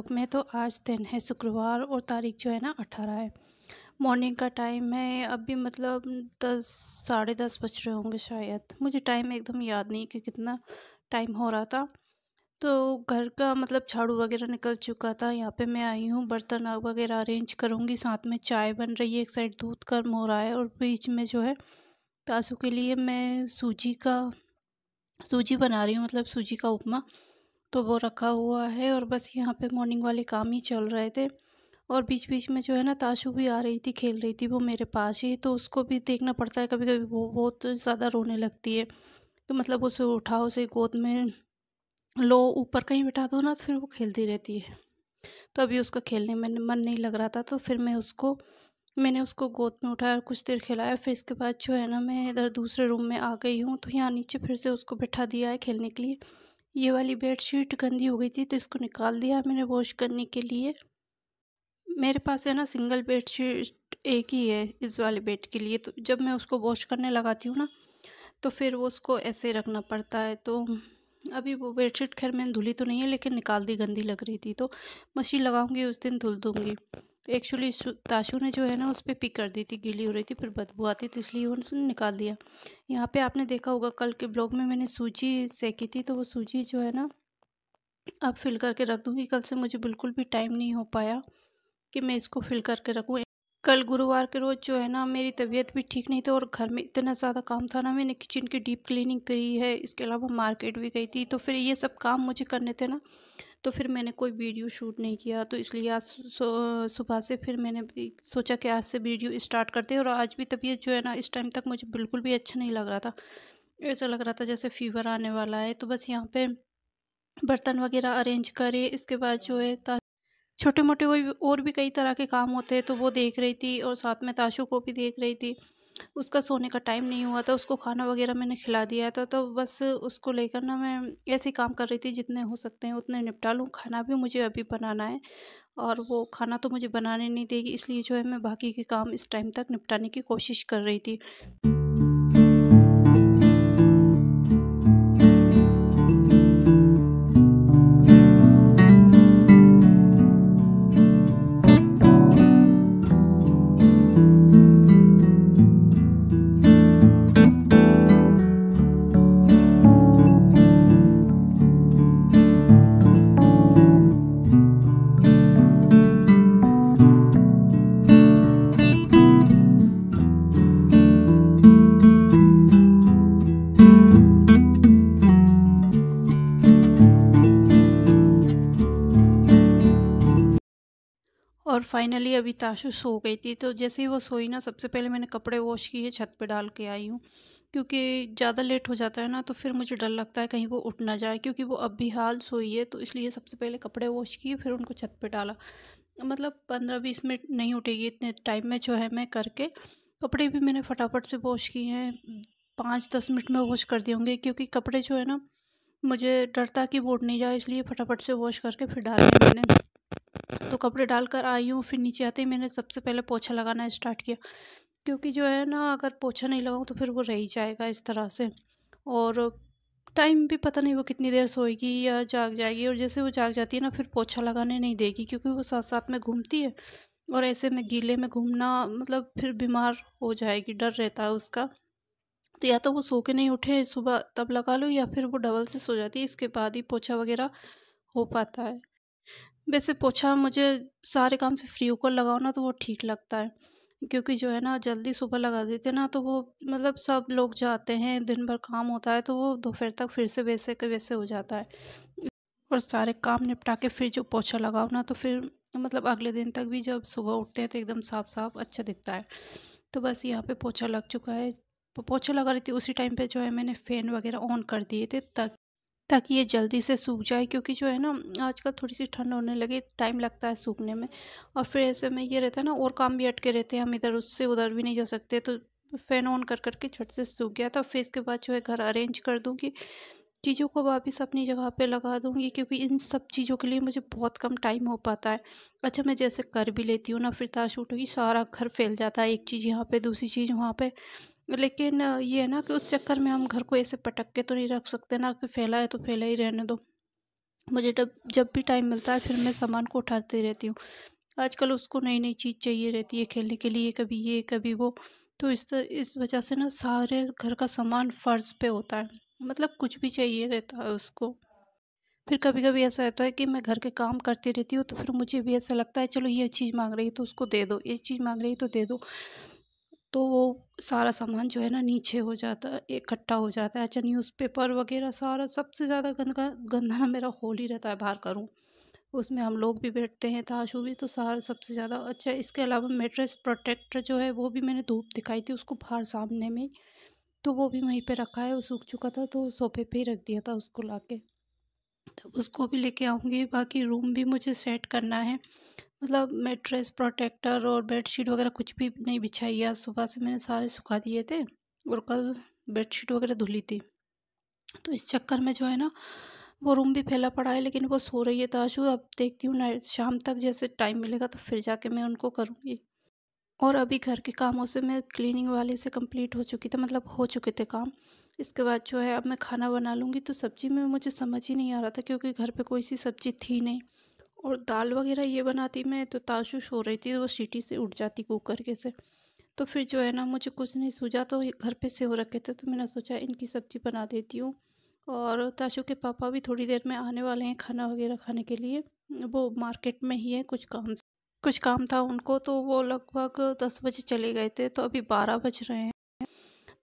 Blog में। तो आज दिन है शुक्रवार और तारीख जो है ना 18 है। मॉर्निंग का टाइम है, अभी मतलब 10 साढ़े 10 बज रहे होंगे शायद। मुझे टाइम एकदम याद नहीं कि कितना टाइम हो रहा था। तो घर का मतलब झाड़ू वगैरह निकल चुका था। यहाँ पे मैं आई हूँ, बर्तन वगैरह अरेंज करूँगी, साथ में चाय बन रही है, एक साइड दूध गर्म हो रहा है और बीच में जो है तासू के लिए मैं सूजी बना रही हूँ, मतलब सूजी का उपमा। तो वो रखा हुआ है और बस यहाँ पे मॉर्निंग वाले काम ही चल रहे थे। और बीच बीच में जो है ना ताशू भी आ रही थी, खेल रही थी वो मेरे पास ही, तो उसको भी देखना पड़ता है। कभी कभी वो बहुत ज़्यादा रोने लगती है, तो मतलब उसे उठाओ, उसे गोद में लो, ऊपर कहीं बिठा दो ना तो फिर वो खेलती रहती है। तो अभी उसका खेलने में मन नहीं लग रहा था, तो फिर मैंने उसको गोद में उठाया और कुछ देर खिलाया। फिर इसके बाद जो है ना मैं इधर दूसरे रूम में आ गई हूँ, तो यहाँ नीचे फिर से उसको बिठा दिया है खेलने के लिए। ये वाली बेडशीट गंदी हो गई थी तो इसको निकाल दिया मैंने वॉश करने के लिए। मेरे पास है ना सिंगल बेडशीट एक ही है इस वाले बेड के लिए, तो जब मैं उसको वॉश करने लगाती हूँ ना तो फिर वो उसको ऐसे रखना पड़ता है। तो अभी वो बेडशीट खैर मैंने धुली तो नहीं है, लेकिन निकाल दी, गंदी लग रही थी, तो मशीन लगाऊंगी उस दिन धुल दूंगी। एक्चुअली ताशू ने जो है ना उस पर पिक कर दी थी, गीली हो रही थी, फिर बदबू आती थी, इसलिए उसने निकाल दिया। यहाँ पे आपने देखा होगा कल के ब्लॉग में मैंने सूजी सेकी थी, तो वो सूजी जो है ना अब फिल करके रख दूंगी। कल से मुझे बिल्कुल भी टाइम नहीं हो पाया कि मैं इसको फिल करके रखूँ। कल गुरुवार के रोज़ जो है ना मेरी तबीयत भी ठीक नहीं थी और घर में इतना ज़्यादा काम था ना, मैंने किचन की डीप क्लीनिंग करी है, इसके अलावा मार्केट भी गई थी, तो फिर ये सब काम मुझे करने थे ना, तो फिर मैंने कोई वीडियो शूट नहीं किया। तो इसलिए आज सुबह से फिर मैंने भी सोचा कि आज से वीडियो स्टार्ट करते हैं। और आज भी तबीयत जो है ना इस टाइम तक मुझे बिल्कुल भी अच्छा नहीं लग रहा था, ऐसा लग रहा था जैसे फीवर आने वाला है। तो बस यहाँ पे बर्तन वगैरह अरेंज करे, इसके बाद जो है छोटे मोटे कोई और भी कई तरह के काम होते हैं, तो वो देख रही थी और साथ में ताशु को भी देख रही थी। उसका सोने का टाइम नहीं हुआ था, उसको खाना वगैरह मैंने खिला दिया था, तो बस उसको लेकर ना मैं ऐसे ही काम कर रही थी, जितने हो सकते हैं उतने निपटा लूँ। खाना भी मुझे अभी बनाना है और वो खाना तो मुझे बनाने नहीं देगी, इसलिए जो है मैं बाकी के काम इस टाइम तक निपटाने की कोशिश कर रही थी। और फाइनली अभी ताशु सो गई थी, तो जैसे ही वो सोई ना सबसे पहले मैंने कपड़े वॉश किए, छत पे डाल के आई हूँ। क्योंकि ज़्यादा लेट हो जाता है ना तो फिर मुझे डर लगता है कहीं वो उठ ना जाए, क्योंकि वो अब भी हाल सोई है, तो इसलिए सबसे पहले कपड़े वॉश किए फिर उनको छत पे डाला। मतलब 15-20 मिनट नहीं उठेगी, इतने टाइम में जो है मैं करके कपड़े भी मैंने फटाफट से वॉश किए हैं। 5-10 मिनट में वॉश कर दिए होंगे, क्योंकि कपड़े जो है ना मुझे डर था कि वो उठ नहीं जाए, इसलिए फटाफट से वॉश करके फिर डाले मैंने। तो कपड़े डालकर आई हूँ, फिर नीचे आते ही मैंने सबसे पहले पोछा लगाना स्टार्ट किया, क्योंकि जो है ना अगर पोछा नहीं लगाऊँ तो फिर वो रह ही जाएगा इस तरह से। और टाइम भी पता नहीं वो कितनी देर सोएगी या जाग जाएगी, और जैसे वो जाग जाती है ना फिर पोछा लगाने नहीं देगी, क्योंकि वो साथ साथ में घूमती है और ऐसे में गीले में घूमना मतलब फिर बीमार हो जाएगी, डर रहता है उसका। तो या तो वो सो के नहीं उठे सुबह तब लगा लो, या फिर वो डबल से सो जाती है, इसके बाद ही पोछा वगैरह हो पाता है। वैसे पोछा मुझे सारे काम से फ्री होकर लगाओ ना तो वो ठीक लगता है, क्योंकि जो है ना जल्दी सुबह लगा देते ना तो वो मतलब सब लोग जाते हैं, दिन भर काम होता है, तो वो दोपहर तक फिर से वैसे के वैसे हो जाता है। और सारे काम निपटा के फिर जो पोछा लगाओ ना तो फिर मतलब अगले दिन तक भी जब सुबह उठते हैं तो एकदम साफ साफ अच्छा दिखता है। तो बस यहाँ पे पोछा लग चुका है। पोछा लगा रही थी उसी टाइम पे जो है मैंने फ़ैन वगैरह ऑन कर दिए थे, ताकि ये जल्दी से सूख जाए, क्योंकि जो है ना आजकल थोड़ी सी ठंड होने लगी, टाइम लगता है सूखने में। और फिर ऐसे में ये रहता है ना, और काम भी अटके रहते हैं, हम इधर उससे उधर भी नहीं जा सकते, तो फ़ैन ऑन कर करके झट से सूख गया था। फिर इसके बाद जो है घर अरेंज कर दूँगी, चीज़ों को वापस अपनी जगह पे लगा दूँगी, क्योंकि इन सब चीज़ों के लिए मुझे बहुत कम टाइम हो पाता है। अच्छा, मैं जैसे कर भी लेती हूँ ना फिर ताश उठूँगी सारा घर फैल जाता है, एक चीज़ यहाँ पे दूसरी चीज़ वहाँ पे। लेकिन ये है ना कि उस चक्कर में हम घर को ऐसे पटक के तो नहीं रख सकते ना, कि फैला है तो फैला ही रहने दो। मुझे जब भी टाइम मिलता है फिर मैं सामान को उठाती रहती हूँ। आजकल उसको नई नई चीज़ चाहिए रहती है खेलने के लिए, कभी ये कभी वो। तो इस वजह से ना सारे घर का सामान फर्श पे होता है, मतलब कुछ भी चाहिए रहता है उसको। फिर कभी कभी ऐसा होता है कि मैं घर के काम करती रहती हूँ, तो फिर मुझे भी ऐसा लगता है चलो ये चीज़ मांग रही है तो उसको दे दो, ये चीज़ मांग रही है तो दे दो। तो वो सारा सामान जो है ना नीचे हो जाता है, इकट्ठा हो जाता है। अच्छा, न्यूज़पेपर वगैरह सारा, सबसे ज़्यादा गंदा गंदा ना मेरा हॉल ही रहता है बाहर का रूम। उसमें हम लोग भी बैठते हैं, ताशू भी, तो सारा सबसे ज़्यादा। अच्छा, इसके अलावा मेट्रेस प्रोटेक्टर जो है वो भी मैंने धूप दिखाई थी उसको बाहर सामने में, तो वो भी वहीं पे रखा है। वो सूख चुका था तो सोफे पे ही रख दिया था उसको लाके, तो उसको भी लेके आऊँगी। बाकी रूम भी मुझे सेट करना है, मतलब मैट्रेस प्रोटेक्टर और बेडशीट वगैरह कुछ भी नहीं बिछाई है। आज सुबह से मैंने सारे सुखा दिए थे और कल बेडशीट वगैरह धुली थी। तो इस चक्कर में जो है ना वो रूम भी फैला पड़ा है, लेकिन वो सो रही है ताशु। अब देखती हूँ नाइट शाम तक जैसे टाइम मिलेगा तो फिर जाके मैं उनको करूँगी। और अभी घर के कामों से मैं क्लीनिंग वाले से कंप्लीट हो चुकी थी, मतलब हो चुके थे काम। इसके बाद जो है अब मैं खाना बना लूँगी। तो सब्ज़ी में मुझे समझ ही नहीं आ रहा था क्योंकि घर पे कोई सी सब्ज़ी थी नहीं, और दाल वगैरह ये बनाती मैं तो ताशु सो रही थी, तो वो सीटी से उठ जाती कुकर के से। तो फिर जो है ना मुझे कुछ नहीं सूझा, तो ये घर पे सेव रखे थे तो मैंने सोचा इनकी सब्ज़ी बना देती हूँ। और ताशु के पापा भी थोड़ी देर में आने वाले हैं खाना वगैरह खाने के लिए। वो मार्केट में ही है, कुछ काम था उनको, तो वो लगभग 10 बजे चले गए थे, तो अभी 12 बज रहे हैं।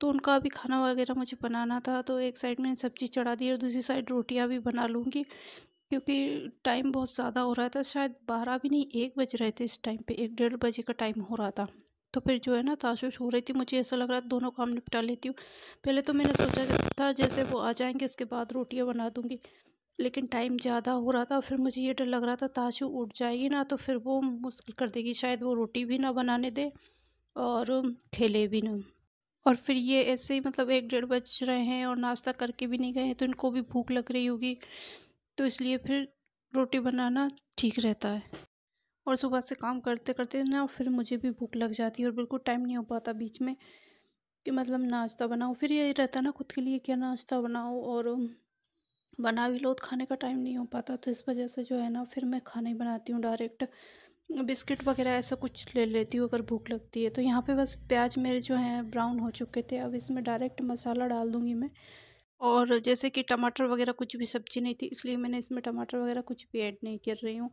तो उनका अभी खाना वगैरह मुझे बनाना था, तो एक साइड मैंने सब्ज़ी चढ़ा दी और दूसरी साइड रोटियां भी बना लूँगी, क्योंकि टाइम बहुत ज़्यादा हो रहा था। शायद 12 भी नहीं, 1 बज रहे थे इस टाइम पे, 1 डेढ़ बजे का टाइम हो रहा था। तो फिर जो है ना ताशुश हो रही थी, मुझे ऐसा लग रहा था दोनों काम निपटा लेती हूँ। पहले तो मैंने सोचा था जैसे वो आ जाएंगे उसके बाद रोटियां बना दूँगी, लेकिन टाइम ज़्यादा हो रहा था। फिर मुझे ये डर लग रहा था ताशु उठ जाएगी ना तो फिर वो मुश्किल कर देगी, शायद वो रोटी भी ना बनाने दे और खेले भी ना। और फिर ये ऐसे ही, मतलब 1 डेढ़ बज रहे हैं और नाश्ता करके भी नहीं गए हैं, तो इनको भी भूख लग रही होगी, तो इसलिए फिर रोटी बनाना ठीक रहता है। और सुबह से काम करते करते ना फिर मुझे भी भूख लग जाती है और बिल्कुल टाइम नहीं हो पाता बीच में कि मतलब नाश्ता बनाओ। फिर ये रहता है ना खुद के लिए क्या नाश्ता बनाओ, और बना भी लो तो खाने का टाइम नहीं हो पाता। तो इस वजह से जो है ना फिर मैं खाना ही बनाती हूँ डायरेक्ट। बिस्किट वगैरह ऐसा कुछ ले लेती हूँ अगर भूख लगती है। तो यहाँ पे बस प्याज मेरे जो हैं ब्राउन हो चुके थे, अब इसमें डायरेक्ट मसाला डाल दूँगी मैं। और जैसे कि टमाटर वगैरह कुछ भी सब्ज़ी नहीं थी, इसलिए मैंने इसमें टमाटर वगैरह कुछ भी ऐड नहीं कर रही हूँ।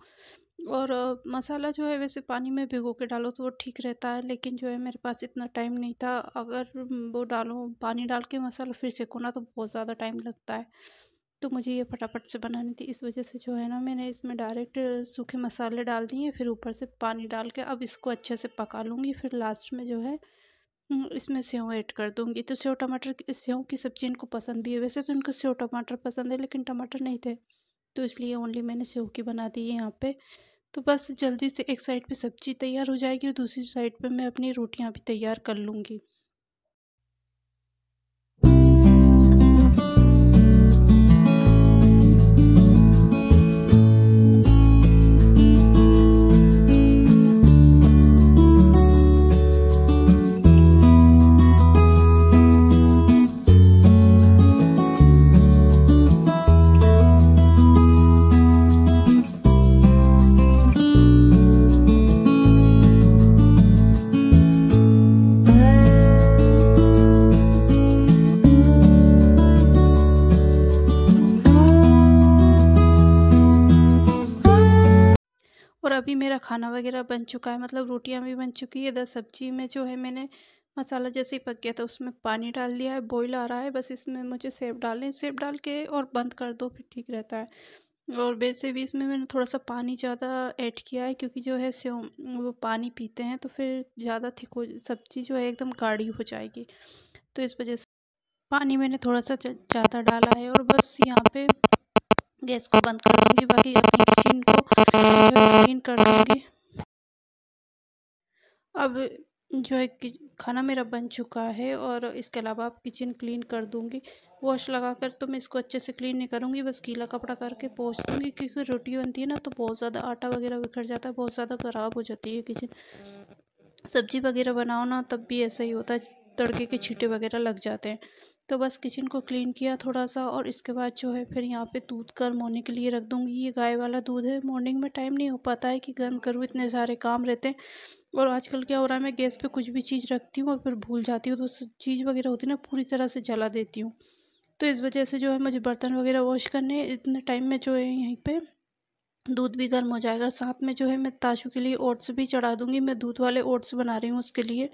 और मसाला जो है वैसे पानी में भिगो के डालो तो वो ठीक रहता है, लेकिन जो है मेरे पास इतना टाइम नहीं था। अगर वो डालो पानी डाल के मसाला फिर सेको ना तो बहुत ज़्यादा टाइम लगता है, तो मुझे ये फटाफट से बनानी थी। इस वजह से जो है ना मैंने इसमें डायरेक्ट सूखे मसाले डाल दिए, फिर ऊपर से पानी डाल के अब इसको अच्छे से पका लूँगी। फिर लास्ट में जो है इसमें सेव ऐड कर दूँगी। तो सेव टमाटर की, सेव की सब्ज़ी इनको पसंद भी है। वैसे तो इनको सेव टमाटर पसंद है, लेकिन टमाटर नहीं थे, तो इसलिए ओनली मैंने सेव की बना दी है यहाँ पे। तो बस जल्दी से एक साइड पे सब्ज़ी तैयार हो जाएगी और दूसरी साइड पे मैं अपनी रोटियाँ भी तैयार कर लूँगी। और अभी मेरा खाना वगैरह बन चुका है, मतलब रोटियां भी बन चुकी है। इधर सब्जी में जो है मैंने मसाला जैसे ही पक गया था उसमें पानी डाल दिया है, बॉईल आ रहा है। बस इसमें मुझे सेव डालने हैं, सेव डाल के और बंद कर दो फिर ठीक रहता है। और वैसे भी इसमें मैंने थोड़ा सा पानी ज़्यादा ऐड किया है, क्योंकि जो है सेव वो पानी पीते हैं, तो फिर ज़्यादा थिक हो सब्ज़ी जो है एकदम गाढ़ी हो जाएगी, तो इस वजह से पानी मैंने थोड़ा सा ज़्यादा डाला है। और बस यहाँ पे गैस को बंद कर दूँगी, बाकी अपनी किचन को जो है क्लीन कर दूँगी। अब जो है कि खाना मेरा बन चुका है और इसके अलावा अब किचन क्लीन कर दूँगी। वॉश लगाकर तो मैं इसको अच्छे से क्लीन नहीं करूँगी, बस गीला कपड़ा करके पोंछ दूँगी, क्योंकि रोटी बनती है ना तो बहुत ज़्यादा आटा वगैरह बिखर जाता है, बहुत ज़्यादा ख़राब हो जाती है किचन। सब्ज़ी वगैरह बनाओ ना तब भी ऐसा ही होता है, तड़के के छींटे वगैरह लग जाते हैं। तो बस किचन को क्लीन किया थोड़ा सा, और इसके बाद जो है फिर यहाँ पे दूध गर्म होने के लिए रख दूँगी। ये गाय वाला दूध है, मॉर्निंग में टाइम नहीं हो पाता है कि गर्म करूँ, इतने सारे काम रहते हैं। और आजकल क्या हो रहा है, मैं गैस पे कुछ भी चीज़ रखती हूँ और फिर भूल जाती हूँ, तो चीज़ वगैरह होती है ना, पूरी तरह से जला देती हूँ। तो इस वजह से जो है मुझे बर्तन वगैरह वॉश करने, इतने टाइम में जो है यहीं पे दूध भी गर्म हो जाएगा। साथ में जो है मैं ताशू के लिए ओट्स भी चढ़ा दूँगी। मैं दूध वाले ओट्स बना रही हूँ उसके लिए।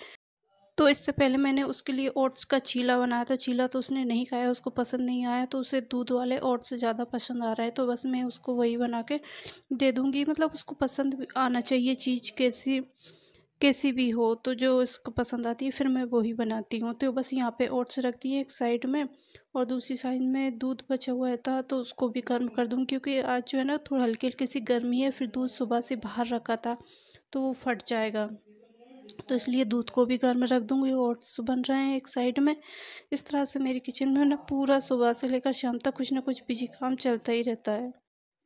तो इससे पहले मैंने उसके लिए ओट्स का चीला बनाया था। चीला तो उसने नहीं खाया, उसको पसंद नहीं आया, तो उसे दूध वाले ओट्स ज़्यादा पसंद आ रहा है। तो बस मैं उसको वही बना के दे दूँगी। मतलब उसको पसंद भी आना चाहिए चीज़, कैसी कैसी भी हो, तो जो इसको पसंद आती है फिर मैं वही बनाती हूँ। तो बस यहाँ पे ओट्स रख दिए एक साइड में, और दूसरी साइड में दूध बचा हुआ था तो उसको भी गर्म कर दूँ, क्योंकि आज जो है ना थोड़ा हल्की हल्की सी गर्मी है, फिर दूध सुबह से बाहर रखा था तो वो फट जाएगा। तो इसलिए दूध को भी गर्म रख दूँगी। ओट्स बन रहे हैं एक साइड में। इस तरह से मेरी किचन में ना पूरा सुबह से लेकर शाम तक कुछ ना कुछ बिजी काम चलता ही रहता है।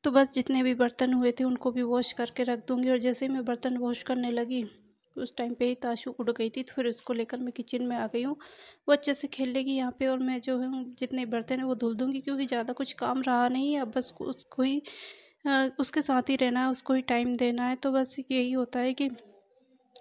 तो बस जितने भी बर्तन हुए थे उनको भी वॉश करके रख दूँगी, और जैसे ही मैं बर्तन वॉश करने लगी उस टाइम पे ही ताशू उड़ गई थी, तो फिर उसको लेकर मैं किचन में आ गई हूँ। वो अच्छे से खेल लेगी यहाँ पे, और मैं जो है जितने बर्तन हैं वो धुल दूँगी, क्योंकि ज़्यादा कुछ काम रहा नहीं है। अब बस उसको ही उसके साथ ही रहना है, उसको ही टाइम देना है। तो बस यही होता है कि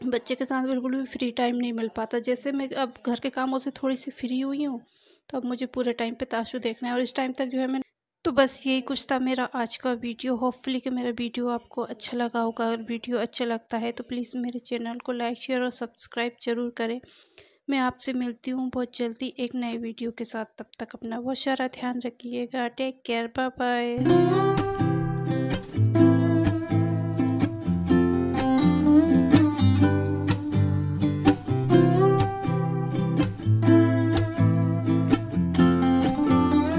बच्चे के साथ बिल्कुल भी फ्री टाइम नहीं मिल पाता। जैसे मैं अब घर के कामों से थोड़ी सी फ्री हुई हूँ, तो अब मुझे पूरे टाइम पे ताशू देखना है, और इस टाइम तक जो है मैं, तो बस यही कुछ था मेरा आज का वीडियो। होपफुली कि मेरा वीडियो आपको अच्छा लगा होगा। अगर वीडियो अच्छा लगता है तो प्लीज़ मेरे चैनल को लाइक शेयर और सब्सक्राइब ज़रूर करें। मैं आपसे मिलती हूँ बहुत जल्दी एक नए वीडियो के साथ। तब तक अपना बहुत सारा ध्यान रखिएगा। Take care, bye bye.